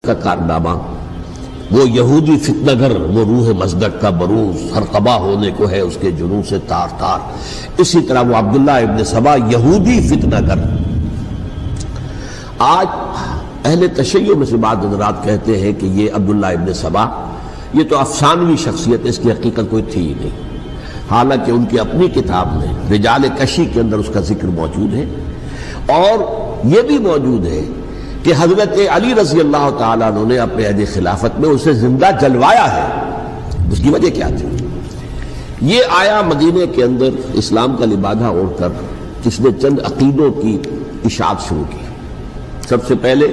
کا کارنامہ، وہ یہودی فتنہ گر، وہ روح مزدق کا بروز، ہر قبا ہونے کو ہے اس کے جنون سے تار تار. اسی طرح وہ عبداللہ ابن سبا یہودی فتنہ گر. آج اہل تشیع میں سے بعض حضرات کہتے ہیں کہ یہ عبداللہ ابن سبا یہ تو افسانوی شخصیت ہے، اس کی حقیقت کوئی تھی ہی نہیں. حالانکہ ان کی اپنی کتاب میں رجال کشی کے اندر اس کا ذکر موجود ہے، اور یہ بھی موجود ہے کہ حضرت علی رضی اللہ تعالیٰ عنہ نے اپنے عہد خلافت میں اسے زندہ جلوایا ہے. اس کی وجہ کیا تھی؟ یہ آیا مدینے کے اندر اسلام کا لبادہ اوڑھ کر، جس نے چند عقیدوں کی اشاعت شروع کی. سب سے پہلے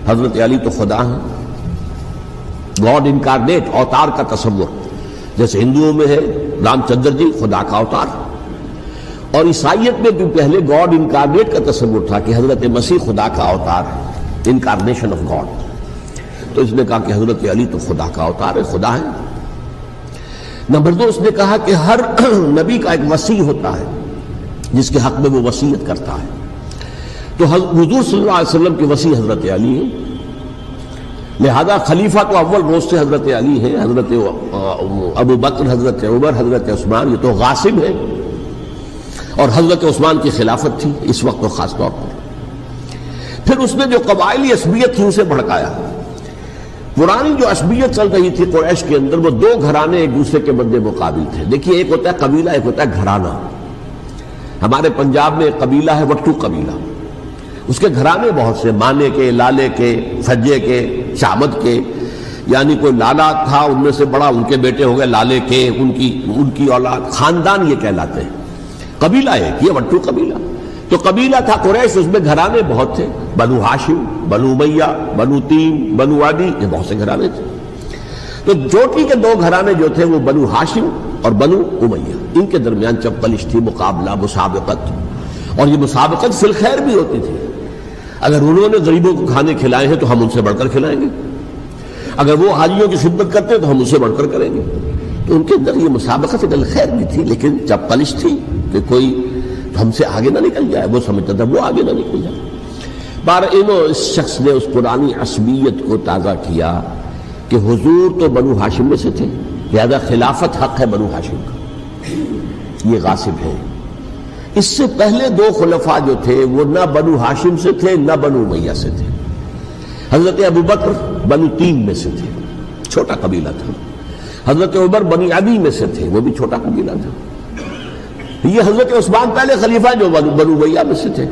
حضرت علی تو خدا ہیں، گاڈ انکارنیٹ، اوتار کا تصور، جیسے ہندوؤں میں ہے رام چندر جی خدا کا اوتار، اور عیسائیت میں بھی پہلے گاڈ انکارنیٹ کا تصور تھا کہ حضرت مسیح خدا کا اوتار ہے، انکارنیشن آف گاڈ. تو اس نے کہا کہ حضرت علی تو خدا کا اوتار ہے، خدا ہے. نمبر 2، اس نے کہا کہ ہر نبی کا ایک وصی ہوتا ہے جس کے حق میں وہ وصیت کرتا ہے. تو حضور صلی اللہ علیہ وسلم کے وصی حضرت علی ہیں، لہذا خلیفہ تو اول روز سے حضرت علی ہے. حضرت ابو بکر، حضرت عمر، حضرت عثمان یہ تو غاصب ہے، اور حضرت عثمان کی خلافت تھی اس وقت خاص طور پر. پھر اس نے جو قبائلی عصبیت تھی اسے بھڑکایا. پرانی جو عصبیت چل رہی تھی قریش کے اندر، وہ دو گھرانے ایک دوسرے کے مد مقابل تھے. دیکھیے، ایک ہوتا ہے قبیلہ، ایک ہوتا ہے گھرانہ. ہمارے پنجاب میں ایک قبیلہ ہے وٹو قبیلہ، اس کے گھرانے بہت سے، مانے کے، لالے کے، فجے کے، شامت کے، یعنی کوئی لالا تھا ان میں سے بڑا، ان کے بیٹے ہو گئے لالے کے، ان کی اولاد، خاندان یہ کہلاتے ہیں. قبیلہ ایک، یہ وٹو قبیلہ. تو قبیلہ تھا قریش، اس میں گھرانے بہت تھے، بنو ہاشم، بنو امیہ، بنو تیم، بنو عدی، یہ بہت سے گھرانے تھے. تو چوٹی کے دو گھرانے جو تھے وہ بنو ہاشم اور بنو امیہ، ان کے درمیان چپقلش تھی، مقابلہ، مسابقت. اور یہ مسابقت فی الخیر بھی ہوتی تھی. اگر انہوں نے غریبوں کو کھانے کھلائے ہیں تو ہم ان سے بڑھ کر کھلائیں گے، اگر وہ حاجیوں کی خدمت کرتے ہیں تو ہم ان سے بڑھ کر کریں گے. تو ان کے اندر یہ مسابقت الخیر بھی تھی، لیکن چپقلش تھی کہ کوئی ہم سے آگے نہ نکل جائے. وہ سمجھتا تھا وہ آگے نہ نکل جائے. اس شخص نے اس پرانی عصبیت کو تازہ کیا کہ حضور تو بنو ہاشم میں سے تھے، لہذا خلافت حق ہے بنو ہاشم کا، یہ غاصب ہے. اس سے پہلے دو خلفاء جو تھے وہ نہ بنو ہاشم سے تھے نہ بنو امیہ سے تھے. حضرت ابو بکر بنو تیم میں سے تھے، چھوٹا قبیلہ تھا. حضرت عمر بنی عدی میں سے تھے، وہ بھی چھوٹا قبیلہ تھا. یہ حضرت عثمان پہلے خلیفہ جو بنو امیہ میں سے تھے،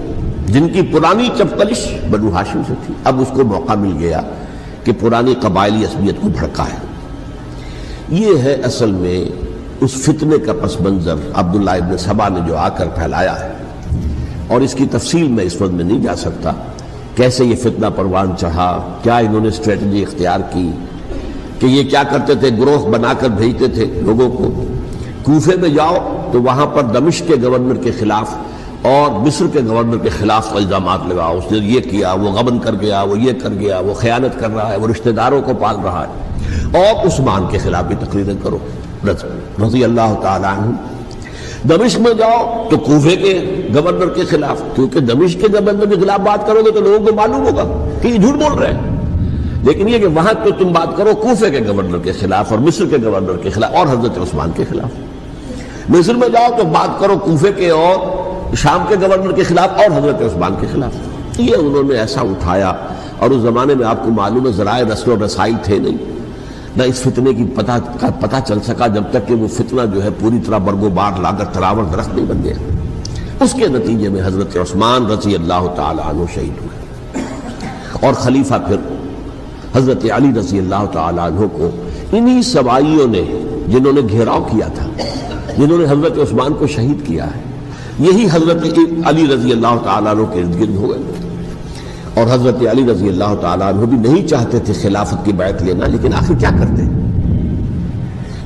جن کی پرانی چپقلش بنو ہاشم سے تھی. اب اس کو موقع مل گیا کہ پرانی قبائلی عصبیت کو بھڑکائے. یہ ہے اصل میں اس فتنے کا پس منظر عبداللہ ابن سبا نے جو آ کر پھیلایا ہے. اور اس کی تفصیل میں اس وقت میں نہیں جا سکتا، کیسے یہ فتنہ پروان چڑھا، کیا انہوں نے اسٹریٹجی اختیار کی. کہ یہ کیا کرتے تھے، گروہ بنا کر بھیجتے تھے لوگوں کو. کوفے میں جاؤ تو وہاں پر دمشق کے گورنر کے خلاف اور مصر کے گورنر کے خلاف الزامات لگاؤ، اس نے یہ کیا، وہ غبن کر گیا، وہ یہ کر گیا، وہ خیانت کر رہا ہے، وہ رشتہ داروں کو پال رہا ہے. اور عثمان کے خلاف بھی تقریریں کرو رضی اللہ تعالیٰ عنہ. دمشق میں جاؤ تو کوفے کے گورنر کے خلاف، کیونکہ دمشق کے گورنر کے خلاف بات کرو گے تو لوگوں کو معلوم ہوگا کہ یہ جھوٹ بول رہے ہیں. لیکن یہ کہ وہاں تو تم بات کرو کوفے کے گورنر کے خلاف اور مصر کے گورنر کے خلاف اور حضرت عثمان کے خلاف. مصر میں جاؤ تو بات کرو کوفے کے اور شام کے گورنر کے خلاف اور حضرت عثمان کے خلاف. یہ انہوں نے ایسا اٹھایا. اور اس زمانے میں آپ کو معلوم ہے ذرائع رسل و رسائی تھے نہیں، نہ اس فتنے کی پتہ چل سکا جب تک کہ وہ فتنہ جو ہے پوری طرح برگ و بار لا کر تراور درخت نہیں بن گیا. اس کے نتیجے میں حضرت عثمان رضی اللہ تعالی عنہ شہید ہوئے، اور خلیفہ پھر حضرت علی رضی اللہ تعالی عنہ کو انہی سوائیوں نے، جنہوں نے گھیراؤ کیا تھا، جنہوں نے حضرت عثمان کو شہید کیا ہے، یہی حضرت علی رضی اللہ تعالیٰ عنہ کے ارد گرد ہو گئے. اور حضرت علی رضی اللہ تعالیٰ عنہ بھی نہیں چاہتے تھے خلافت کی بیعت لینا، لیکن آخر کیا کرتے؟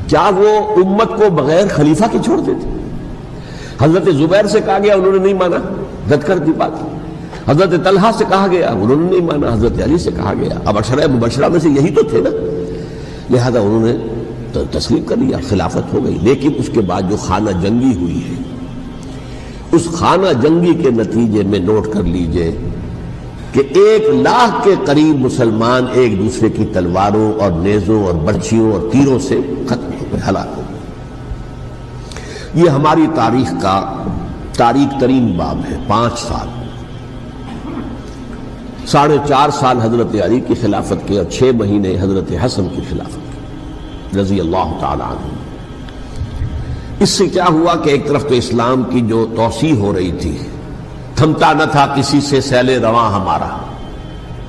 کیا وہ امت کو بغیر خلیفہ کے چھوڑ دیتے؟ حضرت زبیر سے کہا گیا، انہوں نے نہیں مانا، رد کر دی بات. حضرت طلحہ سے کہا گیا، انہوں نے نہیں مانا. حضرت علی سے کہا گیا، اب عشرہ مبشرہ میں سے یہی تو تھے نا، لہذا انہوں نے تسلیم کر لیا، خلافت ہو گئی. لیکن اس کے بعد جو خانہ جنگی ہوئی ہے، اس خانہ جنگی کے نتیجے میں نوٹ کر لیجئے کہ 1,00,000 کے قریب مسلمان ایک دوسرے کی تلواروں اور نیزوں اور برچھیوں اور تیروں سے ختم ہو گئے، ہلاک ہو گئے۔ یہ ہماری تاریخ کا تاریخ ترین باب ہے۔ 5 سال، 4.5 سال حضرت علی کی خلافت کے اور 6 مہینے حضرت حسن کی خلافت کے رضی اللہ تعالی عنہ۔ اس سے کیا ہوا کہ ایک طرف تو اسلام کی جو توسیع ہو رہی تھی، تھمتا نہ تھا کسی سے سیل رواں ہمارا،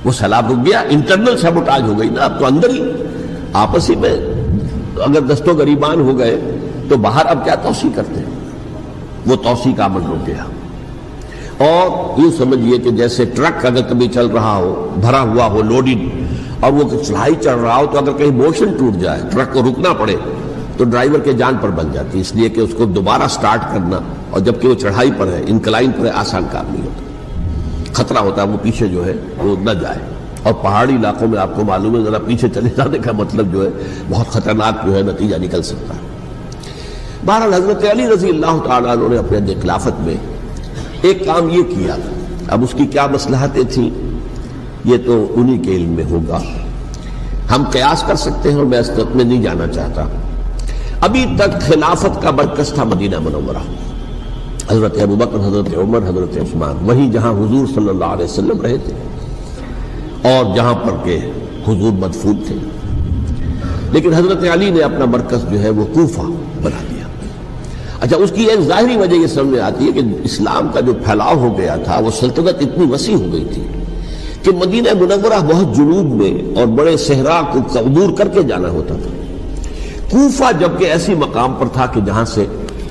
وہ سیلاب رک گیا، انٹرنل سیبوٹاج ہو گئی نا، اب تو اندر ہی آپس ہی میں اگر دست و گریبان ہو گئے تو باہر اب کیا توسیع کرتے ہیں، وہ توسیع کا عمل رک گیا۔ اور یوں سمجھیے کہ جیسے ٹرک اگر کبھی چل رہا ہو، بھرا ہوا ہو، لوڈڈ، اور وہ چڑھائی چڑھ رہا ہو تو اگر کہیں موشن ٹوٹ جائے، ٹرک کو رکنا پڑے تو ڈرائیور کے جان پر بن جاتی، اس لیے کہ اس کو دوبارہ سٹارٹ کرنا، اور جبکہ وہ چڑھائی پر ہے، انکلائن پر ہے، آسان کام نہیں ہوتا، خطرہ ہوتا ہے وہ پیچھے جو ہے وہ نہ جائے۔ اور پہاڑی علاقوں میں آپ کو معلوم ہے ذرا پیچھے چلے جانے کا مطلب جو ہے بہت خطرناک جو ہے نتیجہ نکل سکتا ہے۔ بہرحال حضرت علی رضی اللہ تعالیٰ عنہ نے اپنے خلافت میں ایک کام یہ کیا، اب اس کی کیا مصلحتیں تھیں یہ تو انہی کے علم میں ہوگا، ہم قیاس کر سکتے ہیں اور میں اس طرف میں نہیں جانا چاہتا۔ ابھی تک خلافت کا مرکز تھا مدینہ منورہ، حضرت ابوبکر، حضرت عمر، حضرت عثمان، وہیں جہاں حضور صلی اللہ علیہ وسلم رہے تھے اور جہاں پر کہ حضور مدفون تھے۔ لیکن حضرت علی نے اپنا مرکز جو ہے وہ کوفہ بنا دیا۔ اچھا، اس کی ایک ظاہری وجہ یہ سمجھ آتی ہے کہ اسلام کا جو پھیلاؤ ہو گیا تھا، وہ سلطنت اتنی وسیع ہو گئی تھی کہ مدینہ منورہ بہت جنوب میں اور بڑے صحرا کو عبور کر کے جانا ہوتا تھا۔ کوفہ جبکہ ایسی مقام پر تھا کہ جہاں سے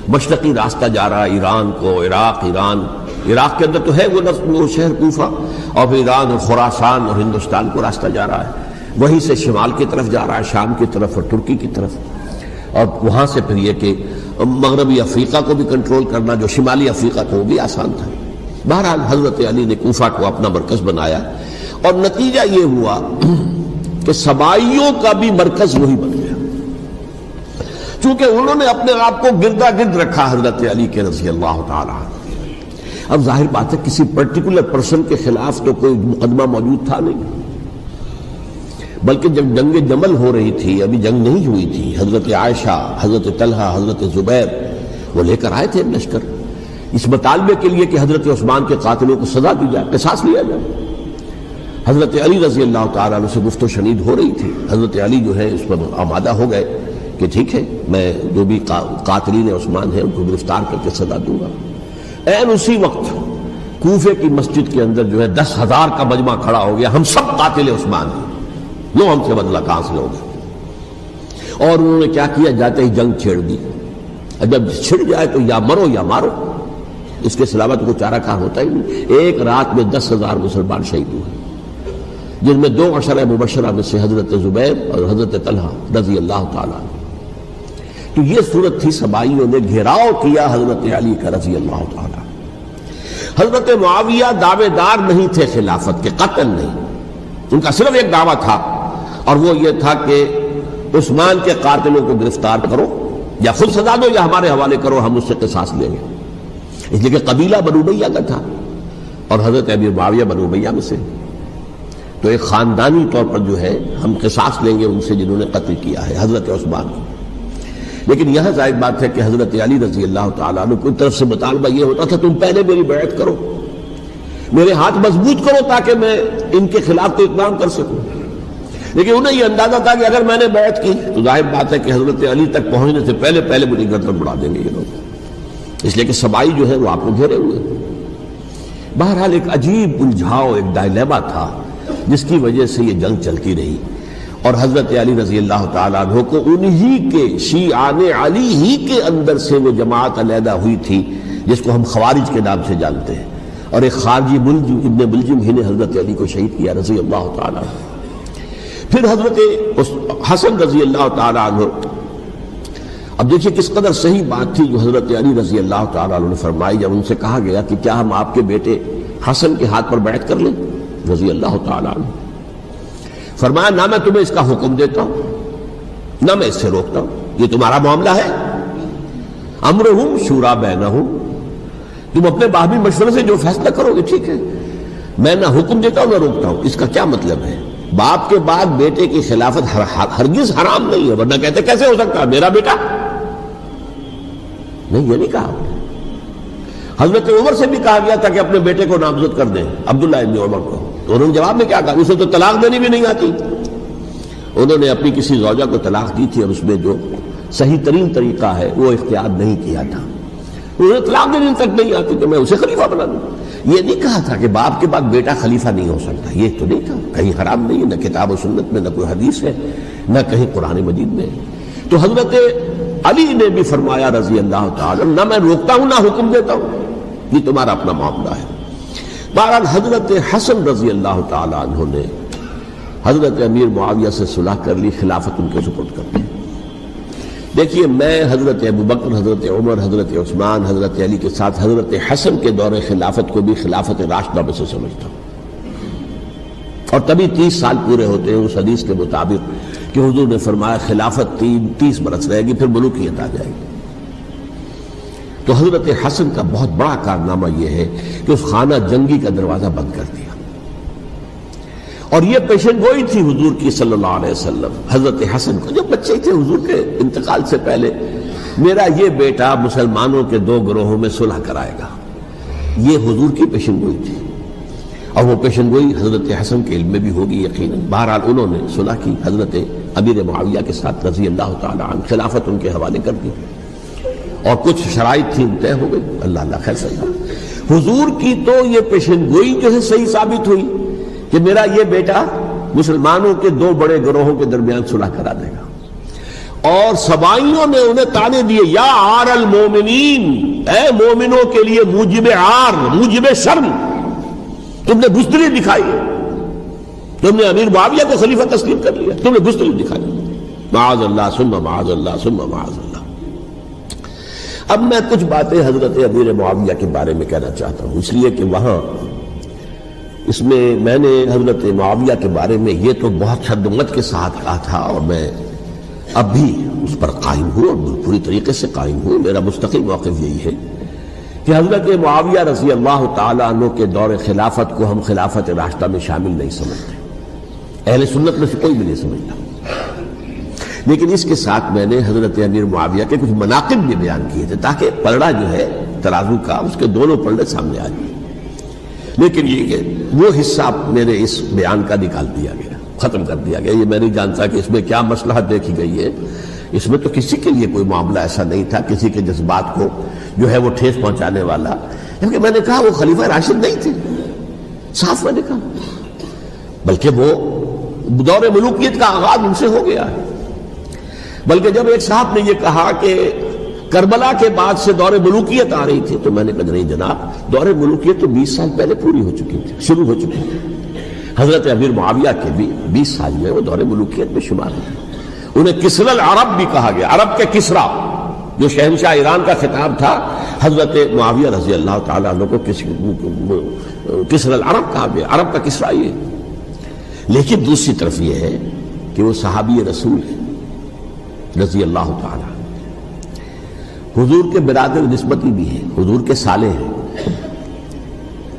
مشرقی راستہ جا رہا ہے ایران کو، عراق کے اندر تو ہے وہ شہر کوفہ، اور پھر ایران اور خراسان اور ہندوستان کو راستہ جا رہا ہے، وہیں سے شمال کی طرف جا رہا ہے، شام کی طرف اور ترکی کی طرف، اور وہاں سے پھر یہ کہ مغربی افریقہ کو بھی کنٹرول کرنا، جو شمالی افریقہ کو، وہ بھی آسان تھا۔ بہرحال حضرت علی نے کوفہ کو اپنا مرکز بنایا، اور نتیجہ یہ ہوا کہ سبائیوں کا بھی مرکز وہی بن گیا، چونکہ انہوں نے اپنے آپ کو گردا گرد رکھا حضرت علی کے رضی اللہ تعالیٰ عنہ۔ اب ظاہر بات ہے کسی پرٹیکولر پرسن کے خلاف تو کوئی مقدمہ موجود تھا نہیں، بلکہ جب جنگ جمل ہو رہی تھی، ابھی جنگ نہیں ہوئی تھی، حضرت عائشہ، حضرت طلحہ، حضرت زبیر وہ لے کر آئے تھے لشکر اس مطالبے کے لیے کہ حضرت عثمان کے قاتلوں کو سزا دی جائے، قصاص لیا جائے۔ حضرت علی رضی اللہ تعالیٰ عنہ سے گفت و شنید ہو رہی تھی، حضرت علی جو ہے اس پر آمادہ ہو گئے کہ ٹھیک ہے، میں جو بھی قاتلین عثمان ہیں ان کو گرفتار کر کے سزا دوں گا۔ عین اسی وقت کوفے کی مسجد کے اندر جو ہے 10,000 کا مجمع کھڑا ہو گیا، ہم سب قاتل عثمان ہیں، لو ہم سے بدلہ کہاں سے لوگے۔ اور انہوں نے کیا کیا، جاتے ہی جنگ چھیڑ دی، جب چھڑ جائے تو یا مرو یا مارو، اس کے سلاوہ تو کوئی چارہ کار ہوتا ہی نہیں۔ ایک رات میں 10,000 مسلمان شہید ہوئے، جن میں 2 عشرہ مبشرہ میں سے حضرت زبیر اور حضرت طلحہ رضی اللہ تعالیٰ عنہ۔ تو یہ صورت تھی، سبائیوں نے گھیراؤ کیا حضرت علی کا رضی اللہ تعالیٰ۔ حضرت معاویہ دعوے دار نہیں تھے خلافت کے، قطعاً نہیں، ان کا صرف ایک دعویٰ تھا، اور وہ یہ تھا کہ عثمان کے قاتلوں کو گرفتار کرو، یا خود سزا دو یا ہمارے حوالے کرو، ہم اس سے قصاص لیں گے۔ اس لیے کہ قبیلہ بنو امیہ کا تھا، اور حضرت ابی معاویہ بنو امیہ میں سے، تو ایک خاندانی طور پر جو ہے ہم قصاص لیں گے ان سے جنہوں نے قتل کیا ہے حضرت عثمان کو۔ لیکن یہاں ظاہر بات ہے کہ حضرت علی رضی اللہ تعالیٰ عنہ کی طرف سے مطالبہ یہ ہوتا تھا، تم پہلے میری بیعت کرو، میرے ہاتھ مضبوط کرو تاکہ میں ان کے خلاف تو اقدام کر سکوں۔ لیکن انہیں یہ اندازہ تھا کہ اگر میں نے بیعت کی تو ظاہر بات ہے کہ حضرت علی تک پہنچنے سے پہلے مجھے گردن اڑا دیں گے یہ لوگ، اس لیے کہ سبائی جو ہے وہ آپ کو گھیرے ہوئے۔ بہرحال ایک عجیب الجھاؤ، ایک ڈائلیما تھا جس کی وجہ سے یہ جنگ چلتی رہی، اور حضرت علی رضی اللہ تعالیٰ عنہ کو انہی کے شیعان علی ہی کے اندر سے وہ جماعت علیحدہ ہوئی تھی جس کو ہم خوارج کے نام سے جانتے ہیں، اور ایک خارجی ملجم ابن ملجم ہی نے حضرت علی کو شہید کیا رضی اللہ تعالیٰ عنہ۔ پھر حضرت حسن رضی اللہ تعالیٰ عنہ، اب دیکھیے کس قدر صحیح بات تھی جو حضرت علی رضی اللہ تعالیٰ عنہ نے فرمائی جب ان سے کہا گیا کہ کیا ہم آپ کے بیٹے حسن کے ہاتھ پر بیعت کر لیں رضی اللہ تعالیٰ عنہ۔ فرمایا نہ میں تمہیں اس کا حکم دیتا ہوں نہ میں اس سے روکتا ہوں، یہ تمہارا معاملہ ہے، امرہم شورا بینہم، تم اپنے باہمی مشورے سے جو فیصلہ کرو گے ٹھیک ہے، میں نہ حکم دیتا ہوں نہ روکتا ہوں. اس کا کیا مطلب ہے؟ باپ کے بعد بیٹے کی خلافت ہرگز حرام نہیں ہے، ورنہ کہتے کیسے ہو سکتا ہے میرا بیٹا؟ نہیں، یہ نہیں کہا. حضرت عمر سے بھی کہا گیا تھا کہ اپنے بیٹے کو نامزد کر دیں، عبداللہ ابن عمر کو، تو انہوں نے جواب میں کیا کہا؟ اسے تو طلاق دینی بھی نہیں آتی. انہوں نے اپنی کسی زوجہ کو طلاق دی تھی اور اس میں جو صحیح ترین طریقہ ہے وہ اختیار نہیں کیا تھا. انہیں طلاق دینے تک نہیں آتی تو میں اسے خلیفہ بنا دوں. یہ نہیں کہا تھا کہ باپ کے بعد بیٹا خلیفہ نہیں ہو سکتا، یہ تو نہیں تھا. کہیں حرام نہیں ہے، نہ کتاب و سنت میں، نہ کوئی حدیث ہے، نہ کہیں قرآن مجید میں. تو حضرت علی نے بھی فرمایا رضی اللہ تعالی، نہ میں روکتا ہوں نہ حکم دیتا ہوں، یہ تمہارا اپنا معاملہ ہے. بہرحال حضرت حسن رضی اللہ تعالی عنہ نے حضرت امیر معاویہ سے صلح کر لی، خلافت ان کے سپرد کر دی. دیکھیے، میں حضرت ابوبکر، حضرت عمر، حضرت عثمان، حضرت علی کے ساتھ حضرت حسن کے دور خلافت کو بھی خلافت راشدہ میں سے سمجھتا ہوں. اور تبھی 30 سال پورے ہوتے ہیں اس حدیث کے مطابق کہ حضور نے فرمایا خلافت 30 برس رہے گی، پھر ملوکیت آ جائے گی. تو حضرت حسن کا بہت بڑا کارنامہ یہ ہے کہ اس خانہ جنگی کا دروازہ بند کر دیا. اور یہ پیشن گوئی تھی حضور کی صلی اللہ علیہ وسلم حضرت حسن کو، جب بچے تھے حضور کے انتقال سے پہلے، میرا یہ بیٹا مسلمانوں کے 2 گروہوں میں صلح کرائے گا. یہ حضور کی پیشن گوئی تھی، اور وہ پیشن گوئی حضرت حسن کے علم میں بھی ہوگی یقیناً. بہرحال انہوں نے صلح کی حضرت امیر معاویہ کے ساتھ رضی اللہ تعالی عنہ، خلافت ان کے حوالے کر دی، اور کچھ شرائط تھی طے ہو گئی. اللہ خیر صلی اللہ. حضور کی تو یہ پیشن گوئی جو ہے صحیح ثابت ہوئی کہ میرا یہ بیٹا مسلمانوں کے 2 بڑے گروہوں کے درمیان صلح کرا دے گا. اور سبائیوں نے انہیں تانے دیے، یا عار المومنین، اے مومنوں کے لیے موجب عار، موجب شرم، تم نے بزدلی دکھائی ہے، تم نے امیر معاویہ کو خلیفہ تسلیم کر لیا، تم نے بزدلی دکھائی. معاذ اللہ ثم معاذ اللہ ثم معاذ اللہ. اب میں کچھ باتیں حضرت امیر معاویہ کے بارے میں کہنا چاہتا ہوں، اس لیے کہ وہاں اس میں نے حضرت معاویہ کے بارے میں یہ تو بہت شدت کے ساتھ کہا تھا، اور میں اب بھی اس پر قائم ہوں اور پوری طریقے سے قائم ہوں. میرا مستقل موقف یہی ہے کہ حضرت معاویہ رضی اللہ تعالیٰ عنہ کے دور خلافت کو ہم خلافت راشدہ میں شامل نہیں سمجھتے، اہل سنت میں سے کوئی بھی نہیں سمجھتا. لیکن اس کے ساتھ میں نے حضرت امیر معاویہ کے کچھ مناقب بھی بیان کیے تھے تاکہ پلڑا جو ہے ترازو کا اس کے دونوں پلڑے سامنے آ جائیں. لیکن یہ کہ وہ حصہ میرے اس بیان کا نکال دیا گیا، ختم کر دیا گیا. یہ میں نہیں جانتا کہ اس میں کیا مصلحت دیکھی گئی ہے. اس میں تو کسی کے لیے کوئی معاملہ ایسا نہیں تھا کسی کے جذبات کو جو ہے وہ ٹھیس پہنچانے والا، کیونکہ میں نے کہا وہ خلیفہ راشد نہیں تھے، صاف میں نے کہا، بلکہ وہ دور ملوکیت کا آغاز ان سے ہو گیا ہے. بلکہ جب ایک صاحب نے یہ کہا کہ کربلا کے بعد سے دور ملوکیت آ رہی تھی، تو میں نے کہا نہیں جناب، دور ملوکیت تو 20 سال پہلے پوری ہو چکی تھی، شروع ہو چکی تھی. حضرت امیر معاویہ کے بھی 20 سال میں وہ دور ملوکیت میں شمار ہوتے. انہیں کسرى العرب بھی کہا گیا، عرب کے کسریٰ، جو شہنشاہ ایران کا خطاب تھا، حضرت معاویہ رضی اللہ تعالیٰ عنہ کو کسرى العرب کہا گیا، عرب کا کسریٰ یہ. لیکن دوسری طرف یہ ہے کہ وہ صحابی رسول ہیں رضی اللہ تعالیٰ، حضور کے برادر نسبتی بھی ہیں، حضور کے سالے ہیں.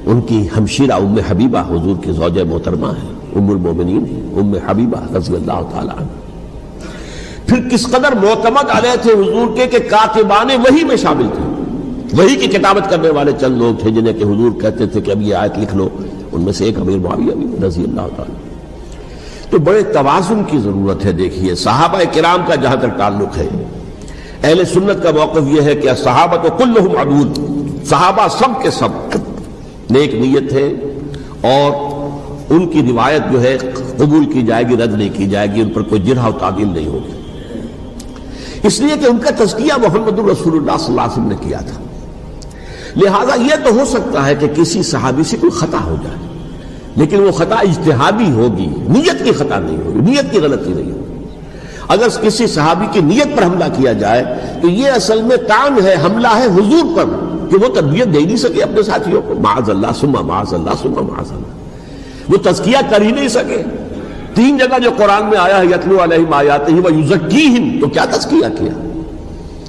ان کی ہمشیرہ ام حبیبہ حضور کی زوجہ محترمہ ہیں، ام المومنین ہیں، ام حبیبہ رضی اللہ تعالیٰ عنہ. پھر کس قدر معتمد علیہ تھے حضور کے کہ کاتبان وحی میں شامل تھے. وحی کی کتابت کرنے والے چند لوگ تھے جنہیں کہ حضور کہتے تھے کہ اب یہ آیت لکھ لو. ان میں سے ایک امیر معاویہ بھی رضی اللہ تعالیٰ. تو بڑے توازن کی ضرورت ہے. دیکھیے صحابہ کرام کا جہاں تک تعلق ہے، اہل سنت کا موقف یہ ہے کہ صحابہ تو کلہم عدول، صحابہ سب کے سب نیک نیت ہے، اور ان کی روایت جو ہے قبول کی جائے گی، رد نہیں کی جائے گی، ان پر کوئی جرح و تعدیل نہیں ہوگی. اس لیے کہ ان کا تزکیہ محمد الرسول اللہ صلی اللہ علیہ وسلم نے کیا تھا. لہذا یہ تو ہو سکتا ہے کہ کسی صحابی سے کوئی خطا ہو جائے، لیکن وہ خطا اجتہادی ہوگی، نیت کی خطا نہیں ہوگی، نیت کی غلطی نہیں ہوگی. اگر کسی صحابی کی نیت پر حملہ کیا جائے تو یہ اصل میں طعن ہے، حملہ ہے حضور پر کہ وہ تربیت دے نہیں سکے اپنے ساتھیوں کو. معاذ اللہ ثم معاذ اللہ ثم معاذ اللہ، وہ تزکیہ کر ہی نہیں سکے. 3 جگہ جو قرآن میں آیا ہے یتلو علیہم آیاتہ ویزکیہم، تو کیا تزکیہ کیا؟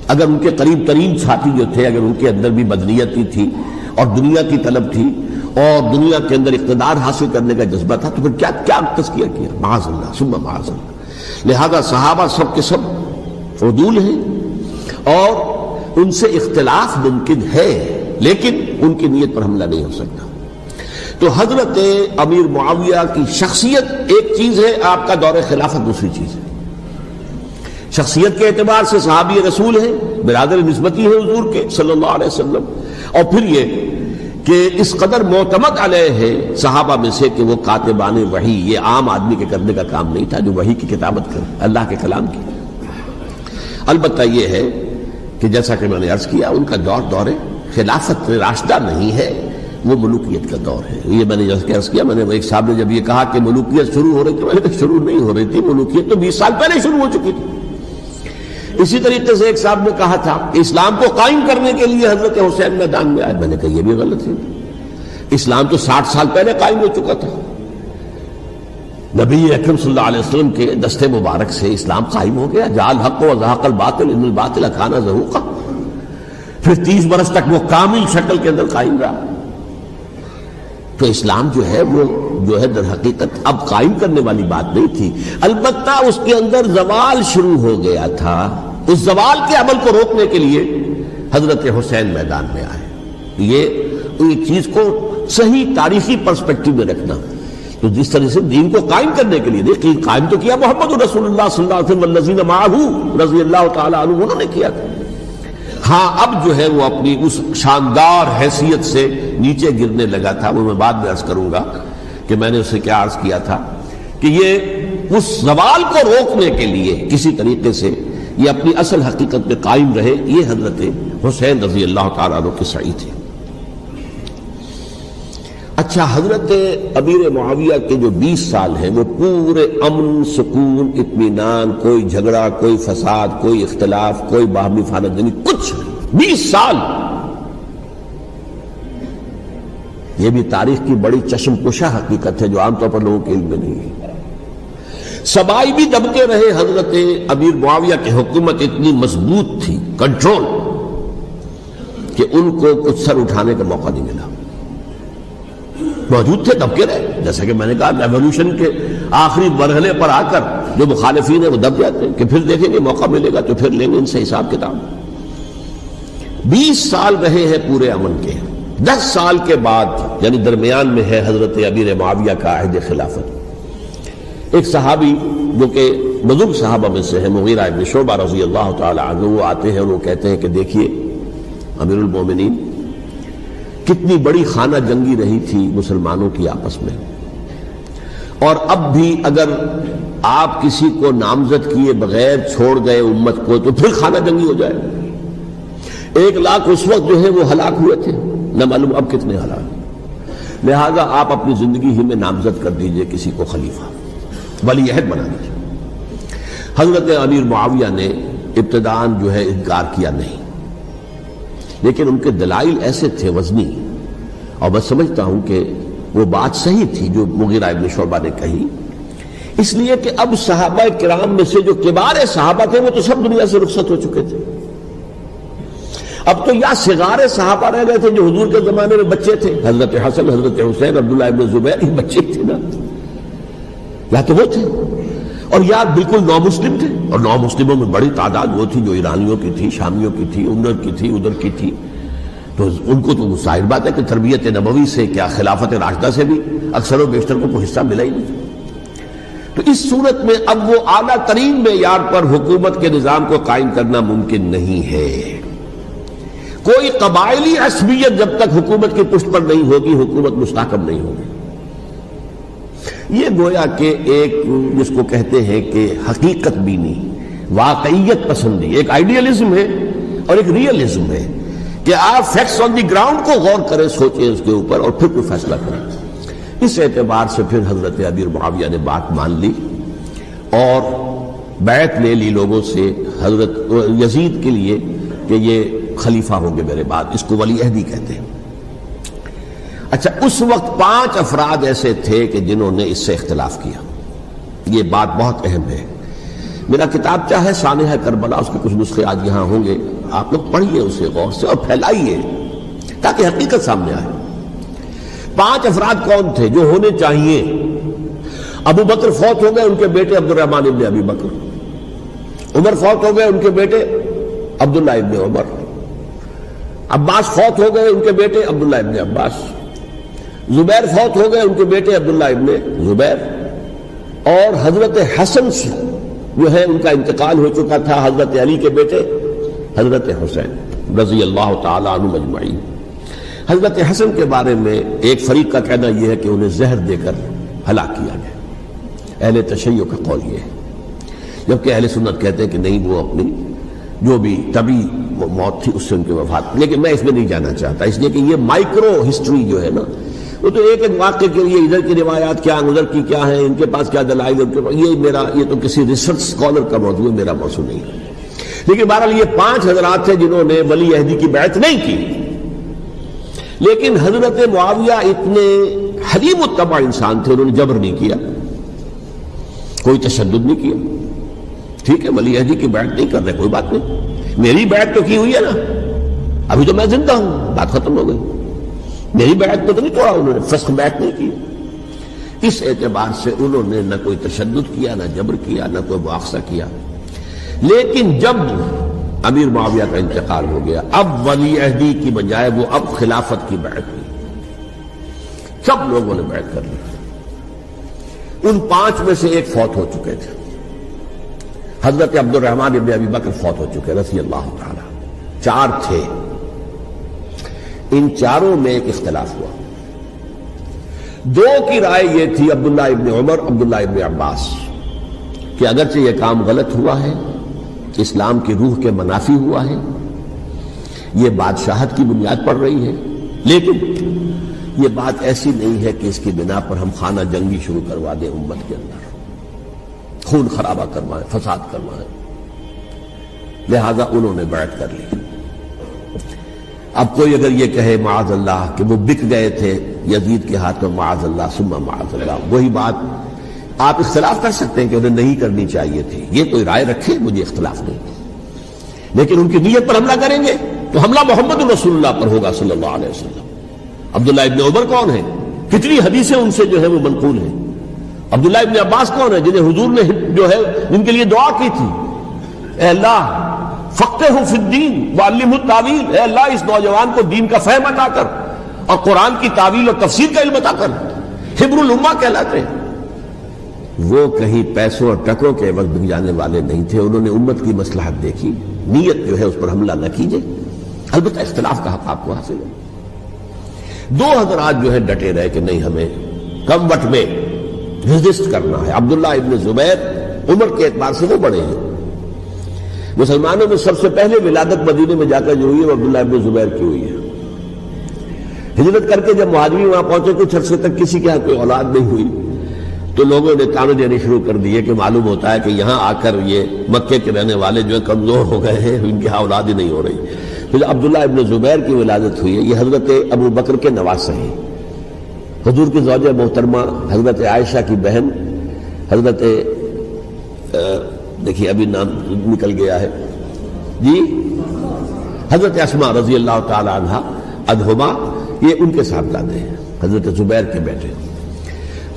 اگر ان کے قریب ترین ساتھی جو تھے، اگر ان کے اندر بھی بدنیتی تھی اور دنیا کی طلب تھی، اور دنیا کے اندر اقتدار حاصل کرنے کا جذبہ تھا، تو پھر کیا کیا تذکیہ کیا؟ معاذ اللہ ثم معاذ اللہ۔ لہذا صحابہ سب کے سب عدول ہیں اور ان سے اختلاف ممکن ہے، لیکن ان کی نیت پر حملہ نہیں ہو سکتا۔ تو حضرت امیر معاویہ کی شخصیت ایک چیز ہے، آپ کا دور خلافت دوسری چیز ہے۔ شخصیت کے اعتبار سے صحابی رسول ہیں، برادر نسبتی ہیں حضور کے صلی اللہ علیہ وسلم، اور پھر یہ کہ اس قدر معتمد علیہ ہے صحابہ میں سے کہ وہ کاتبان وحی، یہ عام آدمی کے کرنے کا کام نہیں تھا جو وحی کی کتابت کرے، اللہ کے کلام کی۔ البتہ یہ ہے کہ جیسا کہ میں نے عرض کیا، ان کا دور خلافت راشدہ نہیں ہے، وہ ملوکیت کا دور ہے۔ یہ میں نے جیسا عرض کیا، میں نے ایک صاحب نے جب یہ کہا کہ ملوکیت شروع ہو رہی تھی، میں نے کہا شروع نہیں ہو رہی تھی، ملوکیت تو 20 سال پہلے شروع ہو چکی تھی۔ اسی طریقے سے ایک صاحب نے کہا تھا کہ اسلام کو قائم کرنے کے لیے حضرت حسین میدان میں آئے، میں نے کہا یہ بھی غلط ہے، اسلام تو 60 سال پہلے قائم ہو چکا تھا، نبی اکرم صلی اللہ علیہ وسلم کے دست مبارک سے اسلام قائم ہو گیا، جاء الحق وزهق الباطل ان الباطل کان زهوقا، پھر 30 برس تک وہ کامل شکل کے اندر قائم رہا۔ تو اسلام جو ہے در حقیقت اب قائم کرنے والی بات نہیں تھی، البتہ اس کے اندر زوال شروع ہو گیا تھا، اس زوال کے عمل کو روکنے کے لیے حضرت حسین میدان میں آئے۔ یہ چیز کو صحیح تاریخی پرسپیکٹو میں رکھنا، تو جس طرح سے دین کو قائم کرنے کے لیے دیکھیے، قائم تو کیا محمد رسول اللہ صلی اللہ علیہ وسلم والذین معہ رضی اللہ تعالی عنہ، انہوں نے کیا تھا۔ ہاں اب جو ہے وہ اپنی اس شاندار حیثیت سے نیچے گرنے لگا تھا، وہ میں بعد میں عرض کروں گا کہ میں نے اسے کیا عرض کیا تھا کہ یہ اس زوال کو روکنے کے لیے کسی طریقے سے یہ اپنی اصل حقیقت میں قائم رہے، یہ حضرت حسین رضی اللہ تعالیٰ عنہ کی سعی تھی۔ اچھا، حضرت امیر معاویہ کے جو 20 سال ہیں وہ پورے امن، سکون، اطمینان، کوئی جھگڑا، کوئی فساد، کوئی اختلاف، کوئی باہمی خانہ جنگی، کچھ 20 سال۔ یہ بھی تاریخ کی بڑی چشم کشا حقیقت ہے جو عام طور پر لوگوں کے علم میں نہیں ہے۔ سبائی بھی دبتے رہے، حضرت امیر معاویہ کی حکومت اتنی مضبوط تھی، کنٹرول، کہ ان کو کچھ سر اٹھانے کا موقع نہیں ملا۔ موجود تھے، دب کے رہے، جیسا کہ میں نے کہا ریولوشن کے آخری مرحلے پر آ کر جو مخالفین ہیں وہ دب جاتے ہیں کہ پھر دیکھیں گے موقع ملے گا تو پھر لیں گے ان سے حساب کتاب۔ 20 سال رہے ہیں پورے امن کے، 10 سال کے بعد یعنی درمیان میں ہے حضرت امیر معاویہ کا عہد خلافت۔ ایک صحابی جو کہ بزرگ صحابہ میں سے ہے، مغیرہ ابن شعبہ رضی اللہ تعالی عنہ، وہ آتے ہیں اور وہ کہتے ہیں کہ دیکھیے امیر المومنین، کتنی بڑی خانہ جنگی رہی تھی مسلمانوں کی آپس میں، اور اب بھی اگر آپ کسی کو نامزد کیے بغیر چھوڑ گئے امت کو تو پھر خانہ جنگی ہو جائے۔ 1 لاکھ اس وقت جو ہے وہ ہلاک ہوئے تھے، نہ معلوم اب کتنے ہلاک۔ لہذا آپ اپنی زندگی ہی میں نامزد کر دیجئے کسی کو خلیفہ، ولی عہد بنا دیجئے۔ حضرت امیر معاویہ نے ابتداءً جو ہے انکار کیا نہیں، لیکن ان کے دلائل ایسے تھے وزنی، اور میں سمجھتا ہوں کہ وہ بات صحیح تھی جو مغیرہ ابن شعبہ نے کہی، اس لیے کہ اب صحابہ کرام میں سے جو کبار صحابہ تھے وہ تو سب دنیا سے رخصت ہو چکے تھے، اب تو یا صغار صحابہ رہ گئے تھے جو حضور کے زمانے میں بچے تھے، حضرت حسن، حضرت حسین، عبداللہ ابن زبیر، یہ بچے تھے نا، یا تو وہ تھے، اور یا بالکل نو مسلم تھے، اور نو مسلموں میں بڑی تعداد وہ تھی جو ایرانیوں کی تھی، شامیوں کی تھی، ادھر کی تھی، تو ان کو تو ظاہر بات ہے کہ تربیت نبوی سے کیا خلافت راشدہ سے بھی اکثر و بیشتر کو کوئی حصہ ملا ہی نہیں۔ تو اس صورت میں اب وہ اعلیٰ ترین معیار پر حکومت کے نظام کو قائم کرنا ممکن نہیں ہے۔ کوئی قبائلی عصبیت جب تک حکومت کی پشت پر نہیں ہوگی، حکومت مستحکم نہیں ہوگی۔ یہ گویا کہ ایک جس کو کہتے ہیں کہ حقیقت بینی، واقعیت پسندی، ایک آئیڈیالزم ہے اور ایک ریئلزم ہے کہ آپ فیکٹس آن دی گراؤنڈ کو غور کریں، سوچیں اس کے اوپر اور پھر کوئی فیصلہ کریں۔ اس اعتبار سے پھر حضرت امیر معاویہ نے بات مان لی اور بیعت لے لی لوگوں سے حضرت یزید کے لیے کہ یہ خلیفہ ہوں گے میرے بعد، اس کو ولی عہدی کہتے ہیں۔ اچھا، اس وقت 5 افراد ایسے تھے کہ جنہوں نے اس سے اختلاف کیا، یہ بات بہت اہم ہے۔ میرا کتابچہ ہے سانحہ کربلا، اس کے کچھ نسخے آج یہاں ہوں گے، آپ لوگ پڑھیے اسے غور سے اور پھیلائیے تاکہ حقیقت سامنے آئے۔ 5 افراد کون تھے جو ہونے چاہیے؟ ابو بکر فوت ہو گئے، ان کے بیٹے عبد الرحمن ابن ابی بکر، عمر فوت ہو گئے، ان کے بیٹے عبداللہ ابن عمر، عباس فوت ہو گئے، ان کے بیٹے عبداللہ ابن عباس، زبیر فوت ہو گئے، ان کے بیٹے عبداللہ ابن زبیر، اور حضرت حسن جو ہے ان کا انتقال ہو چکا تھا، حضرت علی کے بیٹے حضرت حسین رضی اللہ تعالی عنہ اجمعین۔ حضرت حسن کے بارے میں ایک فریق کا کہنا یہ ہے کہ انہیں زہر دے کر ہلاک کیا گیا، اہل تشیع کا قول یہ ہے، جبکہ اہل سنت کہتے ہیں کہ نہیں، وہ اپنی جو بھی طبی موت تھی اس سے ان کی وفات۔ لیکن میں اس میں نہیں جانا چاہتا، اس لیے کہ یہ مائکرو ہسٹری جو ہے نا، وہ تو ایک ایک واقعے کے لیے ادھر کی روایات کیا، ادھر کی کیا ہیں، ان کے پاس کیا دلائل، یہ تو کسی ریسرچ اسکالر کا موضوع ہے، میرا موضوع نہیں ہے۔ لیکن بہرحال یہ 5 حضرات تھے جنہوں نے ولی عہدی کی بیعت نہیں کی، لیکن حضرت معاویہ اتنے حلیم الطبع انسان تھے، انہوں نے جبر نہیں کیا، کوئی تشدد نہیں کیا۔ ٹھیک ہے، ولی عہدی کی بیعت نہیں کر رہے، کوئی بات نہیں، میری بیعت تو کی ہوئی ہے نا، ابھی تو میں زندہ ہوں، بات ختم ہو گئی، میری بیعت تو نہیں توڑا انہوں نے، فسخ بیعت نہیں کی۔ اس اعتبار سے انہوں نے نہ کوئی تشدد کیا، نہ جبر کیا، نہ کوئی مواخذہ کیا۔ لیکن جب امیر معاویہ کا انتقال ہو گیا، اب ولی عہدی کی بجائے وہ اب خلافت کی بیعت کی، سب لوگوں نے بیعت کر لی۔ ان 5 میں سے ایک فوت ہو چکے تھے، حضرت عبد الرحمن ابن ابی بکر فوت ہو چکے رضی اللہ تعالی، 4 تھے، ان 4 میں ایک اختلاف ہوا۔ 2 کی رائے یہ تھی، عبداللہ ابن عمر، عبداللہ ابن عباس، کہ اگرچہ یہ کام غلط ہوا ہے، اسلام کی روح کے منافی ہوا ہے، یہ بادشاہت کی بنیاد پڑ رہی ہے، لیکن یہ بات ایسی نہیں ہے کہ اس کی بنا پر ہم خانہ جنگی شروع کروا دیں، امت کے اندر خون خرابہ کروائیں، فساد کروائیں۔ لہذا انہوں نے بیعت کر لی۔ اب کوئی اگر یہ کہے معاذ اللہ کہ وہ بک گئے تھے یزید کے ہاتھ میں، معاذ اللہ ثم معاذ اللہ، وہی بات آپ اختلاف کر سکتے ہیں کہ انہیں نہیں کرنی چاہیے تھی، یہ کوئی رائے رکھے، مجھے اختلاف نہیں، لیکن ان کی نیت پر حملہ کریں گے تو حملہ محمد رسول اللہ پر ہوگا صلی اللہ علیہ وسلم۔ عبداللہ ابن عمر کون ہیں؟ کتنی حدیثیں ان سے جو ہے وہ منقول ہیں۔ عبداللہ ابن عباس کون ہیں؟ جنہیں حضور نے جو ہے جن کے لیے دعا کی تھی، اے اللہ فقہہ فی الدین وعلمہ التاویل، اے اللہ اس نوجوان کو دین کا فہم عطا کر اور قرآن کی تعویل اور تفسیر کا علم عطا کر، حبر الامہ کہلاتے ہیں۔ وہ کہیں پیسوں اور ٹکروں کے عوض بک جانے والے نہیں تھے، انہوں نے امت کی مصلحت دیکھی، نیت جو ہے اس پر حملہ نہ کیجئے، البتہ اختلاف کا حق آپ کو حاصل ہے۔ 2 حضرات جو ہے ڈٹے رہے کہ نہیں، ہمیں کم وقت میں ریزسٹ کرنا ہے۔ عبداللہ ابن زبیر عمر کے اعتبار سے وہ بڑے ہیں، مسلمانوں میں سب سے پہلے ولادت مدینے میں جا کر جو ہوئی ہے وہ عبداللہ ابن زبیر کی ہوئی ہے۔ ہجرت کر کے جب مہاجرین وہاں پہنچے، کچھ عرصے تک کسی کے یہاں کوئی اولاد نہیں ہوئی، تو لوگوں نے تانے دینے شروع کر دیے کہ معلوم ہوتا ہے کہ یہاں آ کر یہ مکے کے رہنے والے جو ہے کمزور ہو گئے ہیں، ان کی اولاد ہی نہیں ہو رہی۔ پھر عبداللہ ابن زبیر کی ولادت ہوئی ہے، یہ حضرت ابو بکر کے نواسے ہیں، حضور کی زوجہ محترمہ حضرت عائشہ کی بہن، حضرت دیکھیے ابھی نام نکل گیا ہے جی، حضرت اسماء رضی اللہ تعالی عنہا ادہما، یہ ان کے صاحبزادے ہیں، حضرت زبیر کے بیٹے۔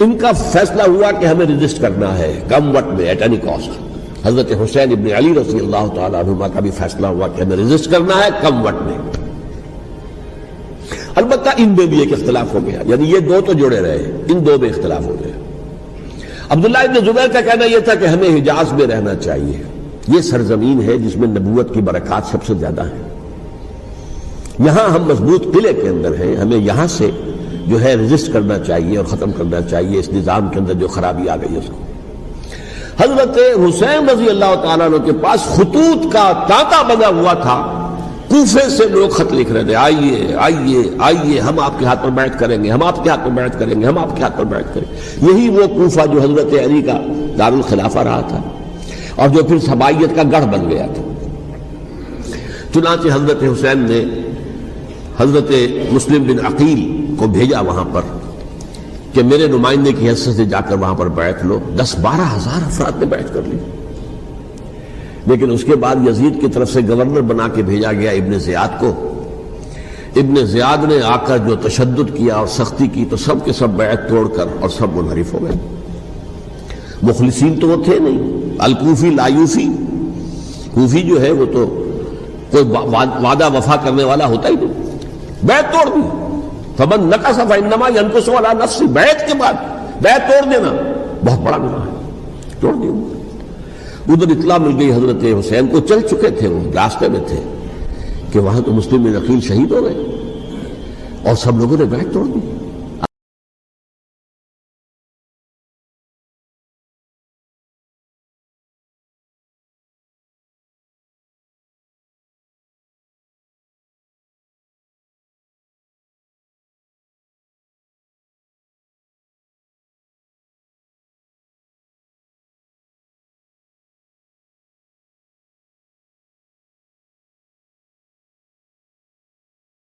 ان کا فیصلہ ہوا کہ ہمیں ریزسٹ کرنا ہے کم وقت میں، ایٹ اینی کاسٹ۔ حضرت حسین ابن علی رضی اللہ تعالی عنہما کا بھی فیصلہ ہوا کہ ہمیں ریزسٹ کرنا ہے کم وقت میں۔ البتہ ان میں بھی ایک اختلاف ہو گیا، یعنی یہ 2 تو جڑے رہے، ان 2 میں اختلاف ہو گیا۔ عبداللہ ابن زبیر کا کہنا یہ تھا کہ ہمیں حجاز میں رہنا چاہیے، یہ سرزمین ہے جس میں نبوت کی برکات سب سے زیادہ ہیں، یہاں ہم مضبوط قلعے کے اندر ہیں، ہمیں یہاں سے جو ہے ریزسٹ کرنا چاہیے اور ختم کرنا چاہیے اس نظام کے اندر جو خرابی آ گئی ہے اس کو۔ حضرت حسین رضی اللہ تعالیٰ عنہ کے پاس خطوط کا تانتا بنا ہوا تھا، کوفے سے لوگ خط لکھ رہے تھے، آئیے آئیے آئیے، ہم آپ کے ہاتھ پر بیعت کریں گے، ہم آپ کے ہاتھ پر بیعت کریں گے، ہم آپ کے ہاتھ پر بیعت کریں گے۔ یہی وہ کوفہ جو حضرت علی کا دارالخلافہ رہا تھا اور جو پھر سبائیت کا گڑھ بن گیا تھا۔ چنانچہ حضرت حسین نے حضرت مسلم بن عقیل کو بھیجا وہاں پر کہ میرے نمائندے کی حیثیت سے جا کر وہاں پر بیعت لو۔ 10-12 ہزار افراد نے بیعت کر لی، لیکن اس کے بعد یزید کی طرف سے گورنر بنا کے بھیجا گیا ابن زیاد کو۔ ابن زیاد نے آ کر جو تشدد کیا اور سختی کی تو سب کے سب بیعت توڑ کر اور سب منحرف ہو گئے. مخلصین تو وہ تھے نہیں. الکوفی لایوفی، کوفی جو ہے وہ تو کوئی وعدہ وفا کرنے والا ہوتا ہی نہیں، بیعت توڑ دی. فمن نقص فانما ينقص على نفسه، بیعت کے بعد بیعت توڑ دینا بہت بڑا گناہ ہے، توڑ دی. ادھر اطلاع مل گئی حضرت حسین کو، چل چکے تھے وہ، راستے میں تھے کہ وہاں تو مسلم عقیل شہید ہو گئے اور سب لوگوں نے بیعت توڑ دی.